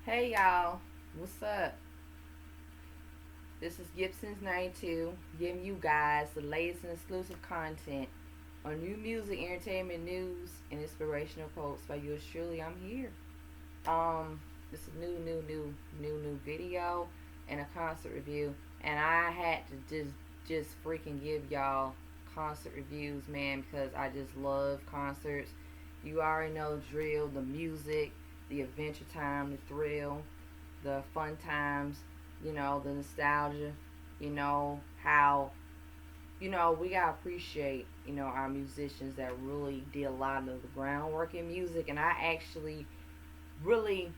Hey y'all, what's up? This is Gibson's 92 giving you guys the latest and exclusive content on new music, entertainment, news, and inspirational quotes by yours truly. I'm here. This is new video and a concert review, and I had to just freaking give y'all concert reviews, man, because I just love concerts. You already know the drill, the music, the adventure time, the thrill, the fun times, the nostalgia, how, we gotta appreciate, our musicians that really did a lot of the groundwork in music. And I actually really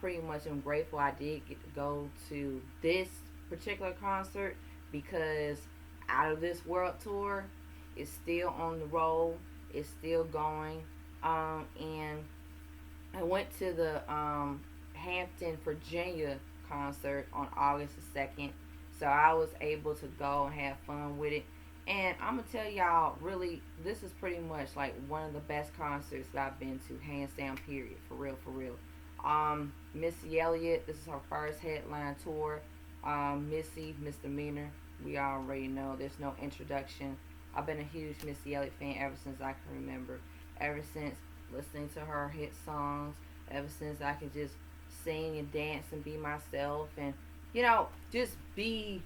pretty much am grateful I did get to go to this particular concert because Out of This World Tour is still on the roll, it's still going. And I went to the Hampton, Virginia concert on August the 2nd. So I was able to go and have fun with it. And I'm going to tell y'all, really, this is pretty much like one of the best concerts that I've been to, hands down, period. For real, for real. Missy Elliott, this is her first headline tour. Missy, Misdemeanor, we already know. There's no introduction. I've been a huge Missy Elliott fan ever since I can remember. Ever since listening to her hit songs, ever since I could just sing and dance and be myself and, just be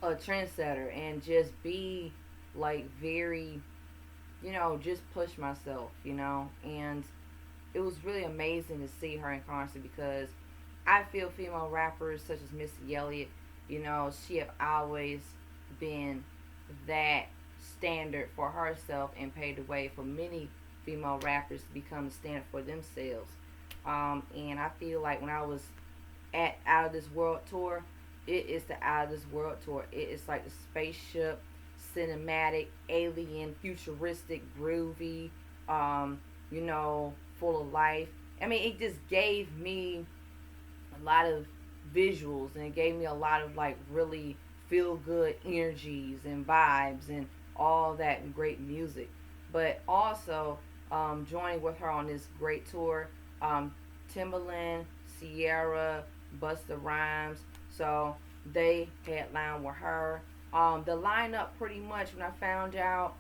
a trendsetter and just be like very, just push myself, and it was really amazing to see her in concert because I feel female rappers such as Missy Elliott, she have always been that standard for herself and paved the way for many female rappers to become a standard for themselves. And I feel like when I was at Out of This World Tour, it is the Out of This World Tour. It is like the spaceship, cinematic, alien, futuristic, groovy, full of life. I mean, it just gave me a lot of visuals and it gave me a lot of like really feel good energies and vibes and all that great music. But also, joining with her on this great tour, um, Timbaland, Sierra, Busta Rhymes. So they headline with her. The lineup pretty much when I found out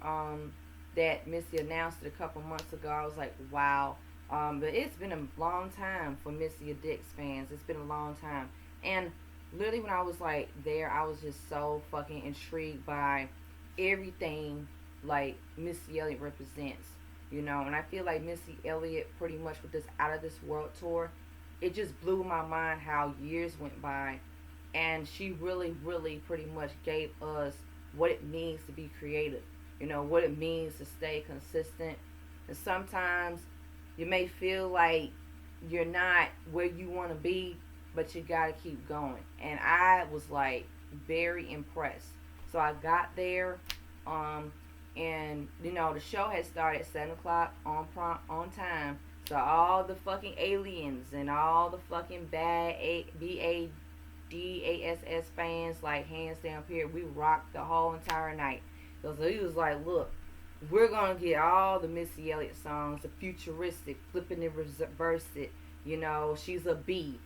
that Missy announced it a couple months ago, I was like, wow. But it's been a long time for Missy Dix fans. It's been a long time. And literally when I was like there, I was just so fucking intrigued by everything like Missy Elliott represents, and I feel like Missy Elliott pretty much with this Out of This World tour, it just blew my mind how years went by and she really, really pretty much gave us what it means to be creative, what it means to stay consistent. And sometimes you may feel like you're not where you want to be, but you gotta keep going. And I was like very impressed. So I got there, um, and the show had started at 7 o'clock on time. So all the fucking aliens and all the fucking bad BADASS fans, like hands down here, we rocked the whole entire night. So he was like, look, we're gonna get all the Missy Elliott songs, the futuristic, flipping it, reverse it. She's a bee.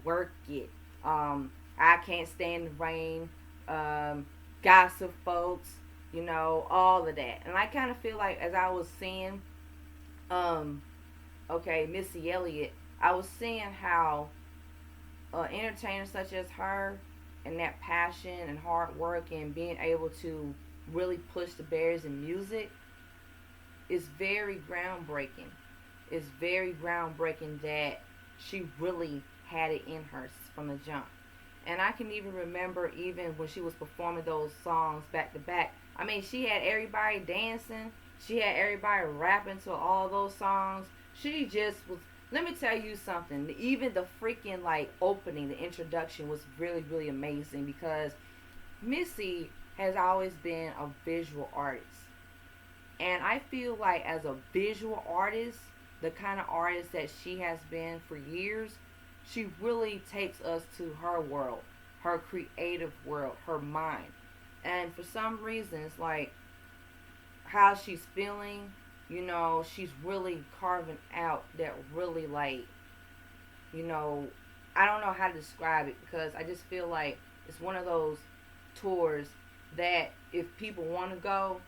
Work it. I can't stand the rain. Gossip folks. All of that. And I kind of feel like as I was seeing, um, okay, Missy Elliott, I was seeing how entertainers such as her and that passion and hard work and being able to really push the barriers in music is very groundbreaking. It's very groundbreaking that she really had it in her from the jump. And I can even remember even when she was performing those songs back to back. I mean, she had everybody dancing. She had everybody rapping to all those songs. She just was. Let me tell you something. Even the freaking like opening, the introduction was really, really amazing because Missy has always been a visual artist. And I feel like as a visual artist, the kind of artist that she has been for years, she really takes us to her world, her creative world, her mind. And for some reason, it's like how she's feeling, she's really carving out that really like, you know, I don't know how to describe it because I just feel like it's one of those tours that if people want to go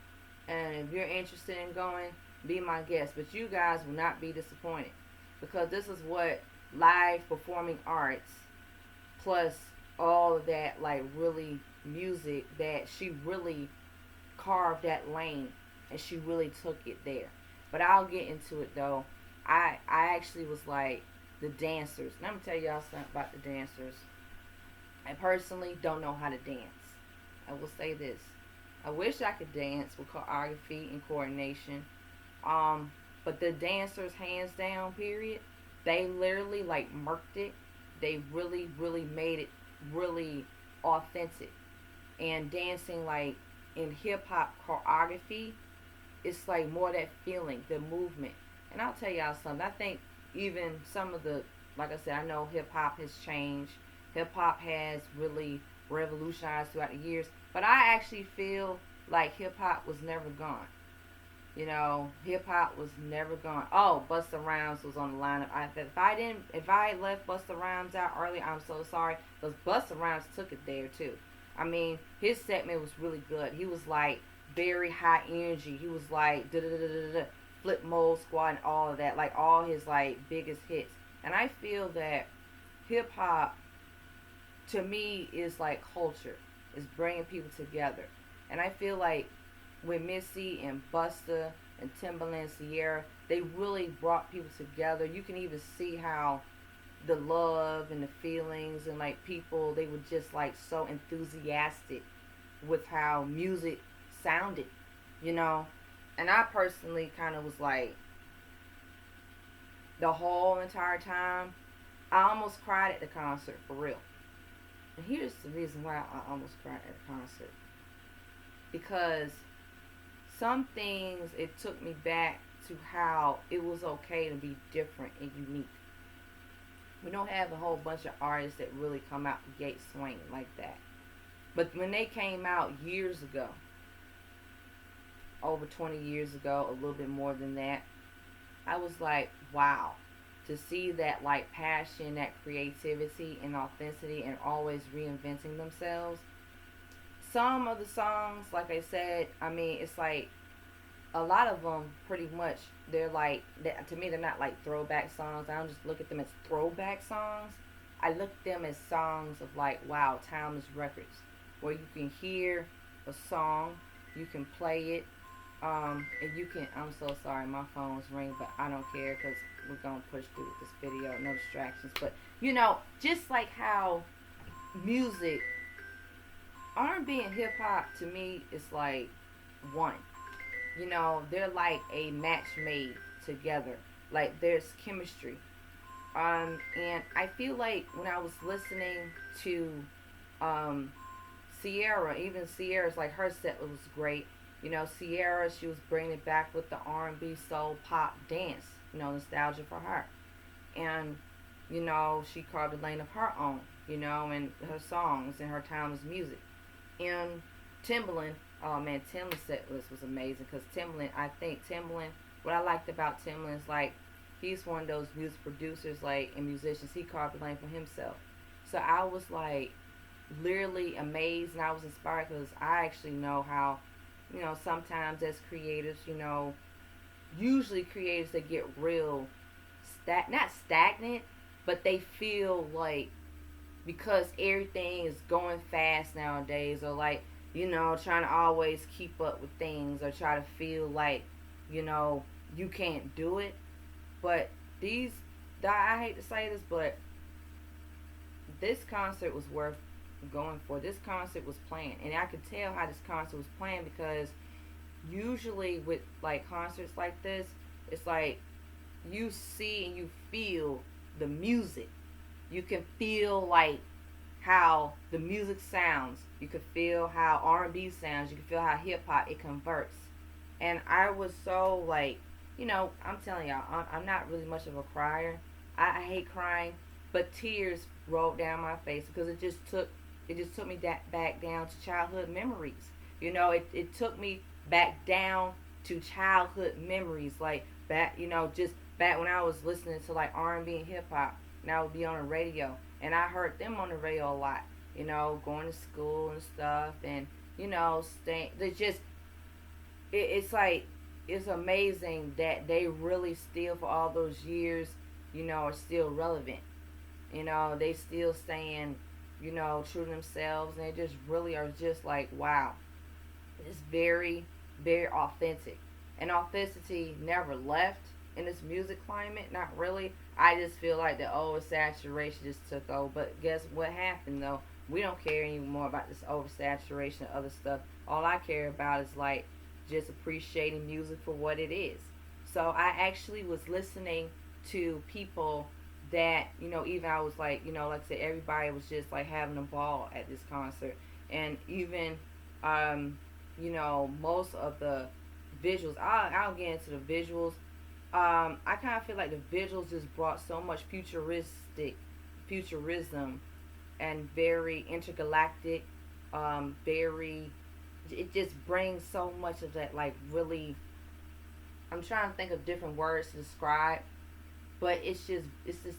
and if you're interested in going, be my guest. But you guys will not be disappointed because this is what live performing arts plus all of that, like really music, that she really carved that lane and she really took it there. But I'll get into it though. I actually was like the dancers. Let me tell y'all something about the dancers. I personally don't know how to dance. I will say this. I wish I could dance with choreography and coordination. But the dancers, hands down, period, they literally like murked it. They really, really made it really authentic. And dancing like in hip hop choreography, it's like more that feeling, the movement. And I'll tell y'all something. I think even some of the, like I said, I know hip hop has changed. Hip hop has really revolutionized throughout the years. But I actually feel like hip hop was never gone. You know, hip hop was never gone. Oh, Busta Rhymes was on the lineup. If I left Busta Rhymes out early, I'm so sorry. Because Busta Rhymes took it there too. I mean, his segment was really good. He was like very high energy. He was like da da da da da, flip mode squad and all of that. Like all his like biggest hits. And I feel that hip hop to me is like culture. Is bringing people together. And I feel like when Missy and Busta and Timbaland, Sierra, they really brought people together. You can even see how the love and the feelings and like people, they were just like so enthusiastic with how music sounded, you know. And I personally kind of was like the whole entire time, I almost cried at the concert for real. And here's the reason why I almost cried at the concert. Because some things, it took me back to how it was okay to be different and unique. We don't have a whole bunch of artists that really come out the gate swinging like that. But when they came out years ago, over 20 years ago, a little bit more than that, I was like, wow. To see that like passion, that creativity and authenticity and always reinventing themselves. Some of the songs, like I said, I mean, it's like a lot of them pretty much, they're like, to me, they're not like throwback songs. I don't just look at them as throwback songs. I look at them as songs of like, wow, timeless records, where you can hear a song, you can play it, and you can, I'm so sorry, my phone's ringing, but I don't care because we're going to push through with this video, no distractions. But, you know, just like how music, R&B and hip hop to me is like one. You know, they're like a match made together. Like there's chemistry. And I feel like when I was listening to Sierra, even Sierra's like her set was great. You know, Sierra, she was bringing it back with the R&B, soul, pop, dance. You know, nostalgia for her. And, you know, she carved a lane of her own, you know, and her songs and her timeless music. And Timbaland, oh man, Timbaland's set list was amazing because Timbaland, I think Timbaland, what I liked about Timbaland is like, he's one of those music producers, like, and musicians, he carved a lane for himself. So I was like, literally amazed and I was inspired because I actually know how, you know, sometimes as creators, you know, usually creators that get real, not stagnant, but they feel like because everything is going fast nowadays, or like, you know, trying to always keep up with things, or try to feel like, you know, you can't do it. But these, I hate to say this, but this concert was worth going for. This concert was planned, and I could tell how this concert was planned because usually with like concerts like this, it's like you see and you feel the music. You can feel like how the music sounds. You can feel how R&B sounds. You can feel how hip hop it converts. And I was so like, you know, I'm telling y'all, I'm not really much of a crier. I hate crying, but tears rolled down my face because it just took me back down to childhood memories. You know, it took me back down to childhood memories, like back, you know, just back when I was listening to like R&B and hip hop. and I would be on the radio, and I heard them on the radio a lot. Going to school and stuff, and staying. They just it's like it's amazing that they really still for all those years, are still relevant. They still staying, true to themselves, and they just really are just like wow. It's very, very authentic. And authenticity never left in this music climate. Not really. I just feel like the oversaturation just took over. But guess what happened though? We don't care anymore about this oversaturation of other stuff. All I care about is like just appreciating music for what it is. So I actually was listening to people that, even I was like, like I said, everybody was just like having a ball at this concert. And even most of the visuals. I'll get into the visuals. I kind of feel like the visuals just brought so much futurism, and very intergalactic. Very, it just brings so much of that. Like really, I'm trying to think of different words to describe, but it's just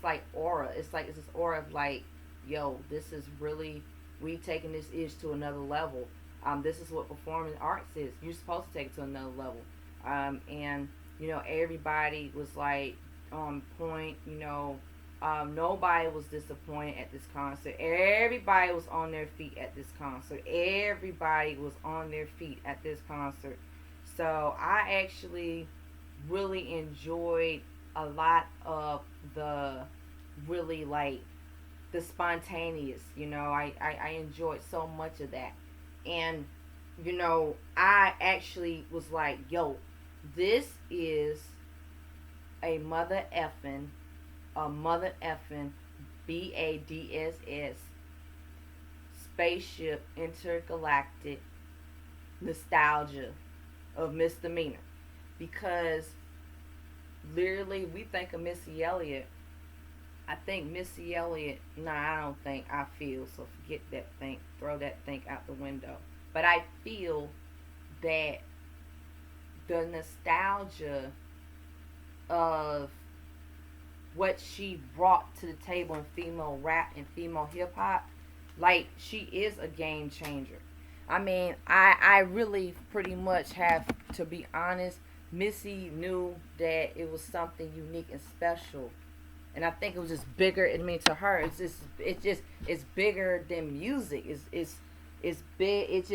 like aura. It's this aura of like, yo, this is really we taking this ish to another level. This is what performing arts is. You're supposed to take it to another level. And everybody was like on point. Nobody was disappointed at this concert. Everybody was on their feet at this concert. Everybody was on their feet at this concert. So I actually really enjoyed a lot of the really like the spontaneous. I enjoyed so much of that. And I actually was like, yo, this is a mother effing BADSS spaceship intergalactic nostalgia of misdemeanor. Because literally we think of Missy Elliott. I think Missy Elliott, I don't think, I feel, so forget that think, throw that think out the window. But I feel that the nostalgia of what she brought to the table in female rap and female hip hop, like she is a game changer. I mean, I really pretty much have to be honest. Missy knew that it was something unique and special, and I think it was just bigger. I mean, to her, it's bigger than music. It's big.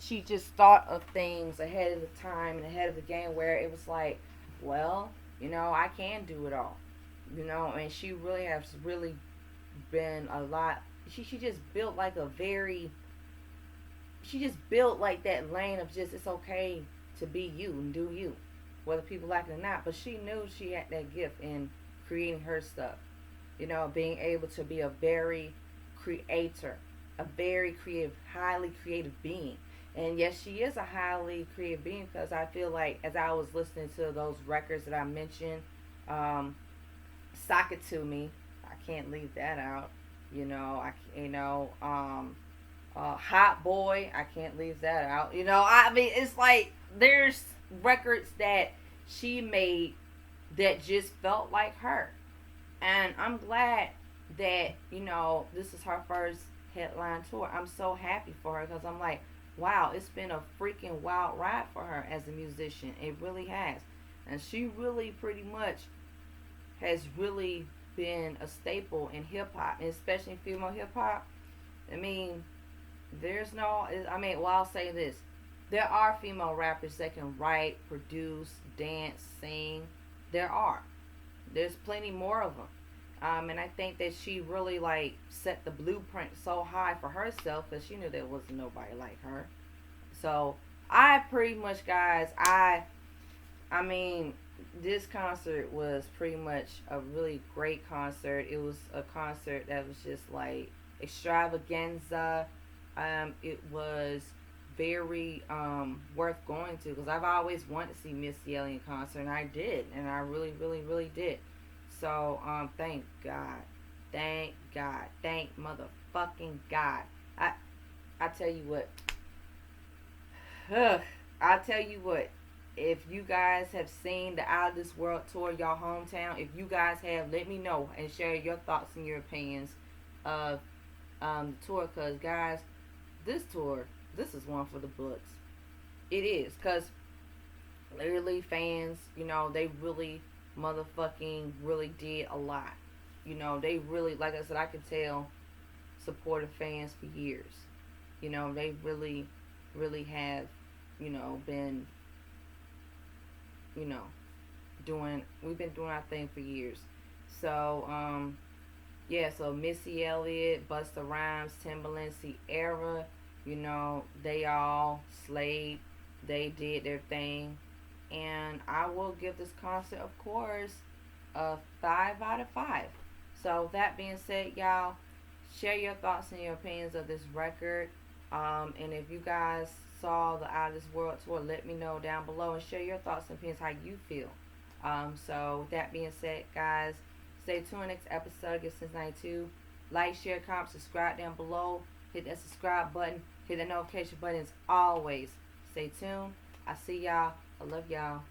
She just thought of things ahead of the time and ahead of the game, where it was like, well, I can do it all, and she really has really been a lot. She just built like she just built like that lane of just it's okay to be you and do you, whether people like it or not. But she knew she had that gift in creating her stuff, being able to be a very creator, a very creative, highly creative being. And yes, she is a highly creative being, because I feel like as I was listening to those records that I mentioned, Sock It To Me, I can't leave that out. Hot Boy, I can't leave that out. I mean, it's like there's records that she made that just felt like her. And I'm glad that, this is her first headline tour. I'm so happy for her, because I'm like, wow, it's been a freaking wild ride for her as a musician. It really has. And she really pretty much has really been a staple in hip hop, and especially in female hip hop. I mean, I'll say this. There are female rappers that can write, produce, dance, sing. There are. There's plenty more of them. And I think that she really like set the blueprint so high for herself, because she knew there wasn't nobody like her. So I pretty much, guys, I mean, this concert was pretty much a really great concert. It was a concert that was just like extravaganza. It was very worth going to, because I've always wanted to see Missy Elliott in concert, and I did, and I really, really, really did. So thank God, thank motherfucking God. I tell you what, I tell you what, if you guys have seen the Out of This World tour, y'all hometown, if you guys have, let me know and share your thoughts and your opinions of the tour. Because, guys, this tour, this is one for the books. It is. Because, literally, fans, they really motherfucking really did a lot. They really, like I said, I could tell supportive fans for years. They really, really have, been, you know, we've been doing our thing for years. So, yeah, so Missy Elliott, Busta Rhymes, Timbaland, Sierra, they all slayed. They did their thing. And I will give this concert, of course, a 5 out of 5. So, that being said, y'all, share your thoughts and your opinions of this record. And if you guys saw the Out of This World tour, let me know down below and share your thoughts and opinions, how you feel. So, with that being said, guys, stay tuned next episode of Since 92. Like, share, comment, subscribe down below. Hit that subscribe button. Hit that notification button as always. Stay tuned. I see y'all. I love y'all.